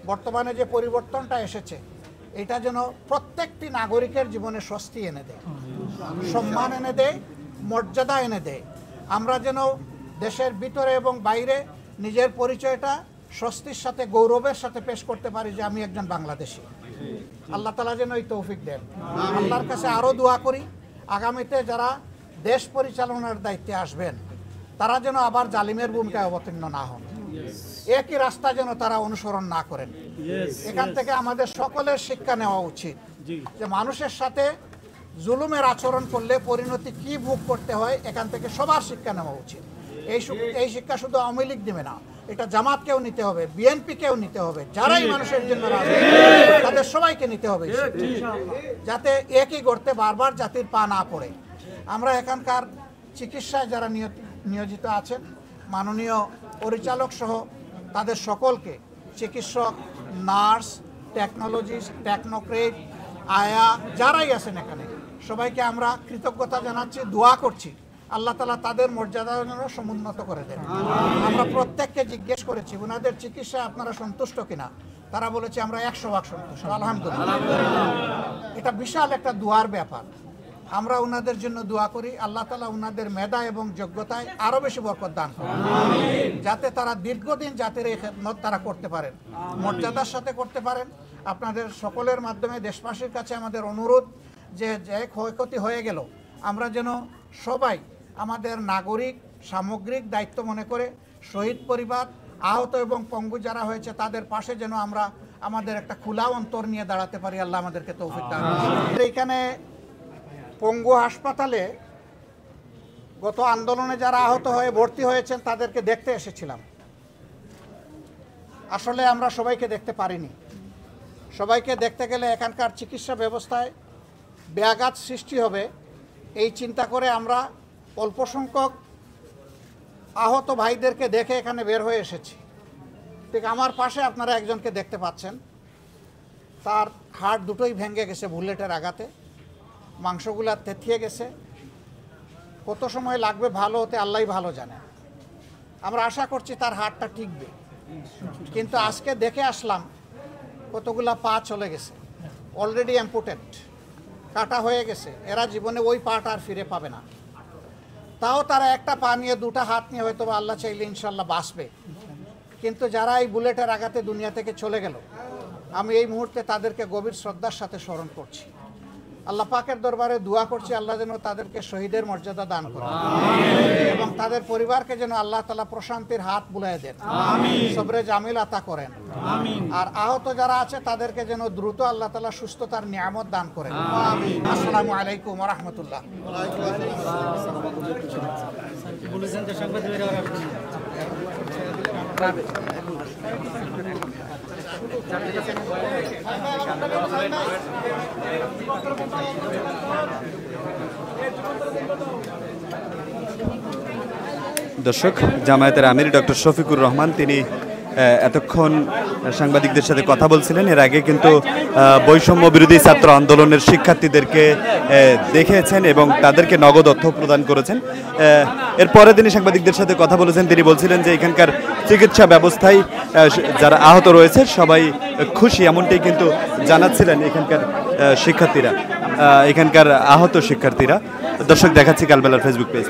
বর্তমানে যে পরিবর্তনটা এসেছে এটা যেন প্রত্যেকটি নাগরিকের জীবনে স্বস্তি এনে দেয়, সম্মান এনে দেয়, মর্যাদা এনে দেয়। আমরা যেন দেশের ভিতরে এবং বাইরে নিজের পরিচয়টা স্বস্তির সাথে গৌরবের সাথে পেশ করতে পারি যে আমি একজন বাংলাদেশী। আল্লাহ তাআলা যেন এই তৌফিক দেন। আল্লাহর কাছে আরও দোয়া করি আগামীতে যারা দেশ পরিচালনার দায়িত্বে আসবেন তারা যেন আবার জালিমের ভূমিকায় অবতীর্ণ না হন, একই রাস্তা যেন তারা অনুসরণ না করেন। এখান থেকে আমাদের সকলের শিক্ষা নেওয়া উচিত যে মানুষের সাথে জুলুমের আচরণ করলে পরিণতি কি ভোগ করতে হয়, এখান থেকে সবার শিক্ষা নেওয়া উচিত। এই শিক্ষা শুধু আওয়ামী লীগ দেবে না, এটা জামাতকেও নিতে হবে, বিএনপিকেও নিতে হবে, যারাই মানুষের জন্য তাদের সবাইকে নিতে হবে, যাতে একই গর্তে বারবার জাতির পা না পড়ে। আমরা এখানকার চিকিৎসায় যারা নিয়োজিত আছেন মাননীয় পরিচালক সহ তাদের সকলকে, চিকিৎসক, নার্স, টেকনোলজিস্ট, টেকনোক্রেট, আয়া যারাই আছেন এখানে সবাইকে আমরা কৃতজ্ঞতা জানাচ্ছি, দোয়া করছি আল্লাহ তাআলা তাদের মর্যাদা যেন সমুন্নত করে দেন। আমরা প্রত্যেককে জিজ্ঞেস করেছি ওনাদের চিকিৎসায় আপনারা সন্তুষ্ট কিনা, তারা বলেছে আমরা 100% সন্তুষ্ট, আলহামদুলিল্লাহ। এটা বিশাল একটা দোয়ার ব্যাপার। আমরা ওনাদের জন্য দোয়া করি আল্লাহ তাআলা ওনাদের মেধা এবং যোগ্যতায় আরও বেশি বরকত দান করেন, যাতে তারা দীর্ঘদিন জাতির এই খেদমত তারা করতে পারেন, মর্যাদার সাথে করতে পারেন। আপনাদের সকলের মাধ্যমে দেশবাসীর কাছে আমাদের অনুরোধ যে ক্ষয়ক্ষতি হয়ে গেল আমরা যেন সবাই আমাদের নাগরিক সামগ্রিক দায়িত্ব মনে করে শহীদ পরিবার, আহত এবং পঙ্গু যারা হয়েছে তাদের পাশে যেন আমরা আমাদের একটা খোলা অন্তর নিয়ে দাঁড়াতে পারি। আল্লাহ আমাদেরকে তৌফিক দান করুন। এইখানে পঙ্গু হাসপাতালে গত আন্দোলনে যারা আহত হয়ে ভর্তি হয়েছেন তাদেরকে দেখতে এসেছিলাম। আসলে আমরা সবাইকে দেখতে পারিনি। সবাইকে দেখতে গেলে এখানকার চিকিৎসা ব্যবস্থায় ব্যাঘাত সৃষ্টি হবে এই চিন্তা করে আমরা অল্প সংখ্যক আহত ভাইদেরকে দেখে এখানে বের হয়ে এসেছি। ঠিক আমার পাশে আপনারা একজনকে দেখতে পাচ্ছেন, তার হাড় দুটোই ভেঙে গেছে বুলেটের আঘাতে, মাংসগুলা তেথিয়ে গেছে। কত সময় লাগবে ভালো হতে আল্লাহই ভালো জানে। আমরা আশা করছি তার হাড়টা টিকবে, কিন্তু আজকে দেখে আসলাম কতগুলা পা চলে গেছে, অলরেডি অ্যাম্পুটেড, কাটা হয়ে গেছে। এরা জীবনে ওই পাটা আর ফিরে পাবে না। তাও তারা একটা পা নিয়ে দুটা হাত নিয়ে হয়তো আল্লাহ চাইলে ইনশাল্লাহ বাঁচবে। কিন্তু যারা এই বুলেটের আঘাতে দুনিয়া থেকে চলে গেল আমি এই মুহূর্তে তাদেরকে গভীর শ্রদ্ধার সাথে স্মরণ করছি। আল্লাহ পাকের দরবারে দোয়া করছি আল্লাহ যেন তাদেরকে শহীদের মর্যাদা দান করেন এবং তাদের পরিবারকে যেন আল্লাহ তাআলা প্রশান্তির হাত বুলায় দেন, সবরে জামিল আতা করেন। আর আহত যারা আছে তাদেরকে যেন দ্রুত আল্লাহ তাআলা সুস্থতার নিয়ামত দান করেন। আসসালামু আলাইকুম ওয়া রাহমাতুল্লাহ। দর্শক, জামায়াতের আমির ডক্টর শফিকুর রহমান তিনি এতক্ষণ সাংবাদিকদের সাথে কথা বলছিলেন। এর আগে কিন্তু বৈষম্য বিরোধী ছাত্র আন্দোলনের শিক্ষার্থীদেরকে দেখেছেন এবং তাদেরকে নগদ অর্থ প্রদান করেছেন। এরপরে তিনি সাংবাদিকদের সাথে কথা বলেছেন। তিনি বলছিলেন যে এখানকার চিকিৎসা ব্যবস্থায় যারা আহত রয়েছে সবাই খুশি, এমনটাই কিন্তু জানাচ্ছিলেন এখানকার শিক্ষার্থীরা, এখানকার আহত শিক্ষার্থীরা। দর্শক, দেখাচ্ছি কালবেলার ফেসবুক পেজ।